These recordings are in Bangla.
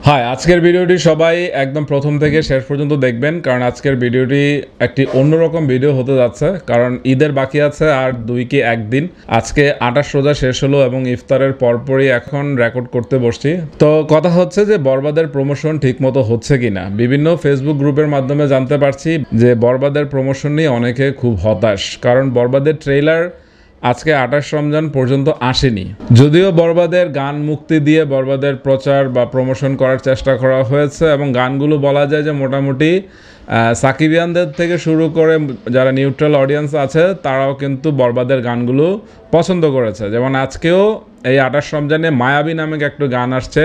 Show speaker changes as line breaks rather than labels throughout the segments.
হাই, আজকের ভিডিওটি সবাই একদম প্রথম থেকে শেষ পর্যন্ত দেখবেন, কারণ আজকের ভিডিওটি একটি অন্যরকম ভিডিও হতে যাচ্ছে। কারণ ঈদের বাকি আছে আর 2 কি 1 দিন। আজকে 28 রোজা শেষ হলো এবং ইফতারের পরপরই এখন রেকর্ড করতে বসছি। তো কথা হচ্ছে যে বরবাদের প্রমোশন ঠিকমতো হচ্ছে কিনা। বিভিন্ন ফেসবুক গ্রুপের মাধ্যমে জানতে পারছি যে বরবাদের প্রমোশন নিয়ে অনেকে খুব হতাশ, কারণ বরবাদের ট্রেইলার আজকে 28 রমজান পর্যন্ত আসেনি। যদিও বরবাদের গান মুক্তি দিয়ে বরবাদের প্রচার বা প্রমোশন করার চেষ্টা করা হয়েছে এবং গানগুলো বলা যায় যে মোটামুটি সাকিবিয়ানদের থেকে শুরু করে যারা নিউট্রাল অডিয়েন্স আছে তারাও কিন্তু বরবাদের গানগুলো পছন্দ করেছে। যেমন আজকেও এই 28 রমজানে মায়াবী নামে একটা গান আসছে,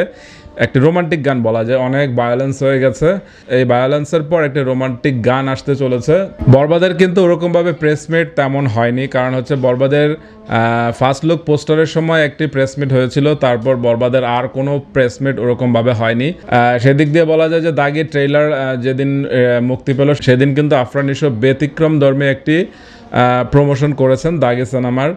একটি রোমান্টিক গান বলা যায়। অনেক ভায়োলেন্স হয়ে গেছে, এই ভায়োলেন্সের পর একটি রোমান্টিক গান আসতে চলেছে। বরবাদের কিন্তু ওরকমভাবে প্রেসমিট তেমন হয়নি, কারণ হচ্ছে বরবাদের ফার্স্ট লুক পোস্টারের সময় একটি প্রেসমিট হয়েছিল, তারপর বরবাদের আর কোনো প্রেসমিট ওরকমভাবে হয়নি। সেদিক দিয়ে বলা যায় যে দাগি ট্রেইলার যেদিন মুক্তি পেল সেদিন কিন্তু আফরান নিশো ব্যতিক্রম ধর্মী একটি প্রমোশন করেছেন দাগি সিনেমার।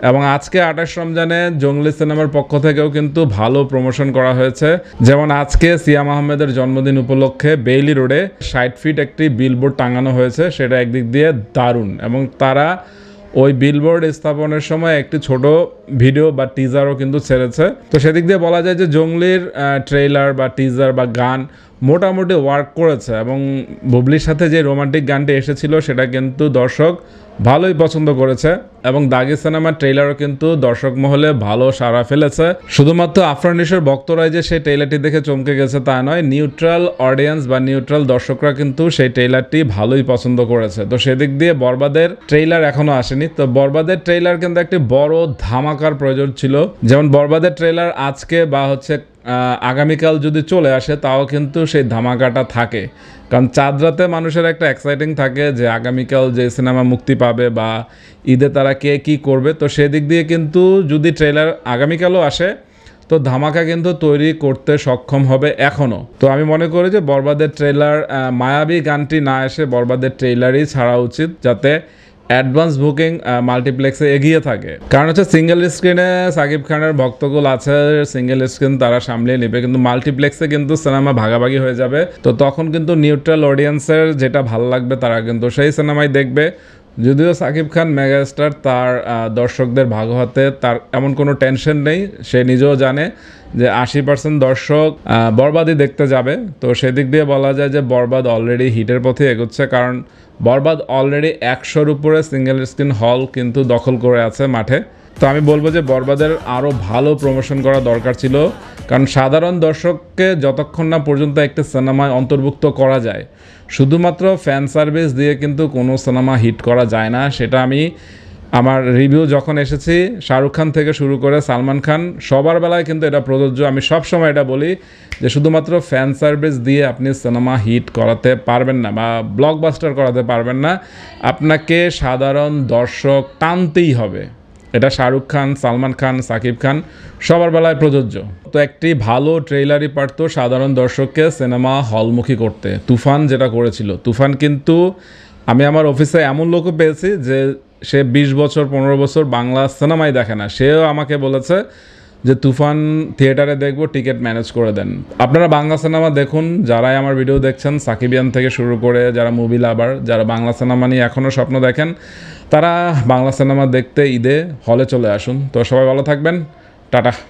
এবং আজকে 28 রমজানে জঙ্গলি সিনেমার পক্ষ থেকেও কিন্তু ভালো প্রমোশন করা হয়েছে। যেমন আজকে সিয়াম আহমেদের জন্মদিন উপলক্ষে বেইলি রোডে 60 ফিট একটি বিলবোর্ড টাঙানো হয়েছে, সেটা একদিক দিয়ে দারুণ। এবং তারা ওই বিলবোর্ড স্থাপনের সময় একটি ছোট ভিডিও বা টিজারও কিন্তু ছেড়েছে। তো সেদিক দিয়ে বলা যায় যে জঙ্গলির ট্রেইলার বা টিজার বা গান মোটামুটি ওয়ার্ক করেছে। এবং বুবলির সাথে যে রোমান্টিক গানটি এসেছিল সেটা কিন্তু দর্শক ভালোই পছন্দ করেছে। এবং দাগি সিনেমার ট্রেইলারও কিন্তু দর্শক মহলে ভালো সাড়া ফেলেছে। শুধুমাত্র আফরান নিশোর ভক্তরাই যে সেই ট্রেইলারটি দেখে চমকে গেছে তা নয়, নিউট্রাল অডিয়েন্স বা নিউট্রাল দর্শকরা কিন্তু সেই ট্রেইলারটি ভালোই পছন্দ করেছে। তো সেদিক দিয়ে বরবাদের ট্রেইলার এখনো আসেনি। তো বরবাদের ট্রেইলার কিন্তু একটি বড় ধামাকার প্রয়োজন ছিল। যেমন বরবাদের ট্রেইলার আজকে বা হচ্ছে আগামীকাল যদি চলে আসে তাও কিন্তু সেই ধামাকাটা থাকে, কারণ চাঁদ রাতে মানুষের একটা এক্সাইটিং থাকে যে আগামীকাল যে সিনেমা মুক্তি পাবে বা ঈদে তারা কে কী করবে। তো সেদিক দিয়ে কিন্তু যদি ট্রেইলার আগামীকালও আসে তো ধামাকা কিন্তু তৈরি করতে সক্ষম হবে এখনও। তো আমি মনে করি যে বরবাদের ট্রেইলার মায়াবী গানটি না এসে বরবাদের ট্রেইলারই ছাড়া উচিত, যাতে অ্যাডভান্স বুকিং মাল্টিপ্লেক্সে এগিয়ে থাকে। কারণ হচ্ছে সিঙ্গেল স্ক্রিনে সাকিব খানের ভক্তকুল আছে, সিঙ্গেল স্ক্রিন তারা সামলিয়ে নেবে, কিন্তু মাল্টিপ্লেক্সে কিন্তু সিনেমা ভাগাভাগি হয়ে যাবে। তো তখন কিন্তু নিউট্রাল অডিয়েন্সের যেটা ভালো লাগবে তারা কিন্তু সেই সিনেমাই দেখবে। যদিও সাকিব খান মেগাস্টার, তার দর্শকদের ভাগ হতে তার এমন কোনো টেনশন নেই। সে নিজেও জানে যে 80% দর্শক বরবাদই দেখতে যাবে। তো সেদিক দিয়ে বলা যায় যে বরবাদ অলরেডি হিটের পথে এগোচ্ছে, কারণ বরবাদ অলরেডি 100-র উপরে সিঙ্গেল স্ক্রিন হল কিন্তু দখল করে আছে মাঠে। তো আমি বলবো যে বরবাদের আরও ভালো প্রমোশন করা দরকার ছিল, কারণ সাধারণ দর্শককে যতক্ষণ না পর্যন্ত একটা সিনেমায় অন্তর্ভুক্ত করা যায়, শুধুমাত্র ফ্যান সার্ভিস দিয়ে কিন্তু কোনো সিনেমা হিট করা যায় না। সেটা আমি আমার রিভিউ যখন এসেছি শাহরুখ খান থেকে শুরু করে সালমান খান সবার বেলায় কিন্তু এটা প্রযোজ্য। আমি সবসময় এটা বলি যে শুধুমাত্র ফ্যান সার্ভিস দিয়ে আপনি সিনেমা হিট করাতে পারবেন না বা ব্লকবাস্টার করাতে পারবেন না, আপনাকে সাধারণ দর্শক টানতেই হবে। এটা শাহরুখ খান, সালমান খান, সাকিব খান সবার বেলায় প্রযোজ্য। তো একটি ভালো ট্রেইলারই পারতো সাধারণ দর্শককে সিনেমা হলমুখী করতে। তুফান যেটা করেছিল, তুফান কিন্তু আমি আমার অফিসে এমন লোকও পেয়েছি যে সে 20 বছর 15 বছর বাংলা সিনেমাই দেখে না, সেও আমাকে বলেছে যে তুফান থিয়েটারে দেখবো, টিকিট ম্যানেজ করে দেন। আপনারা বাংলা সিনেমা দেখুন, যারাই আমার ভিডিও দেখছেন সাকিবিয়ান থেকে শুরু করে যারা মুভি লাভার, যারা বাংলা সিনেমা নিয়ে এখনও স্বপ্ন দেখেন, তারা বাংলা সিনেমা দেখতে ঈদে হলে চলে আসুন। তো সবাই ভালো থাকবেন, টাটা।